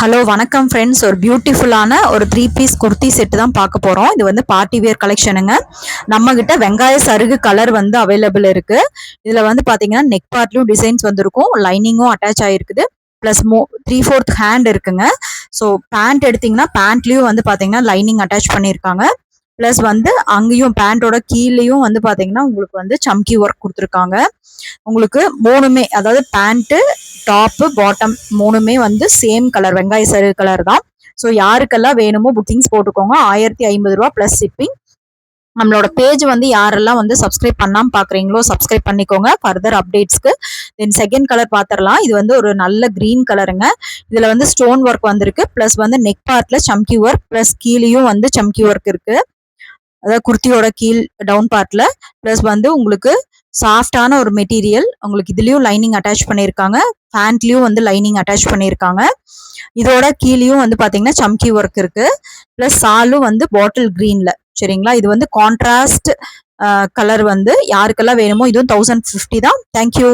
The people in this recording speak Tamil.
ஹலோ வணக்கம் ஃப்ரெண்ட்ஸ். ஒரு பியூட்டிஃபுல்லான ஒரு 3 பீஸ் குர்த்தி செட்டு தான் பார்க்க போகிறோம். இது வந்து பார்ட்டி வேர் கலெக்ஷனுங்க. நம்மகிட்ட வெங்காய சருகு கலர் வந்து அவைலபிள் இருக்கு. இதில் வந்து பார்த்தீங்கன்னா நெக் பார்ட்லையும் டிசைன்ஸ் வந்திருக்கும், லைனிங்கும் அட்டாச் ஆகிருக்குது. ப்ளஸ் 3/4 ஹேண்ட் இருக்குங்க. ஸோ பேண்ட் எடுத்தீங்கன்னா பேண்ட்லேயும் வந்து பார்த்தீங்கன்னா லைனிங் அட்டாச் பண்ணியிருக்காங்க. ப்ளஸ் வந்து அங்கேயும் பேண்ட்டோட கீழேயும் வந்து பார்த்தீங்கன்னா உங்களுக்கு வந்து சம்கி ஒர்க் கொடுத்துருக்காங்க. உங்களுக்கு மூணுமே, அதாவது பேண்ட்டு, டாப்பு, பாட்டம் மூணுமே வந்து சேம் கலர், வெங்காய சருகு கலர் தான். ஸோ யாருக்கெல்லாம் வேணுமோ புக்கிங்ஸ் போட்டுக்கோங்க. 1050 ப்ளஸ் ஷிப்பிங். நம்மளோட பேஜ் வந்து யாரெல்லாம் வந்து சப்ஸ்கிரைப் பண்ணாமல் பார்க்குறீங்களோ சப்ஸ்கிரைப் பண்ணிக்கோங்க ஃபர்தர் அப்டேட்ஸ்க்கு. தென் செகண்ட் கலர் பார்த்துடலாம். இது வந்து ஒரு நல்ல க்ரீன் கலருங்க. இதில் வந்து ஸ்டோன் ஒர்க் வந்திருக்கு. ப்ளஸ் வந்து நெக் பார்ட்டில் சம்கி ஒர்க், ப்ளஸ் கீழேயும் வந்து சம்கி ஒர்க் இருக்குது, அதாவது குர்த்தியோட கீழ் டவுன் பார்ட்ல. ப்ளஸ் வந்து உங்களுக்கு சாஃப்டான ஒரு மெட்டீரியல். உங்களுக்கு இதுலயும் லைனிங் அட்டாச் பண்ணியிருக்காங்க, பேண்ட்லயும் வந்து லைனிங் அட்டாச் பண்ணியிருக்காங்க. இதோட கீழேயும் வந்து பாத்தீங்கன்னா சம்கி ஒர்க் இருக்கு. ப்ளஸ் சாலும் வந்து பாட்டில் கிரீன்ல. சரிங்களா? இது வந்து கான்ட்ராஸ்ட் கலர். வந்து யாருக்கெல்லாம் வேணுமோ இதுவும் 1050 தான். தேங்க்யூ.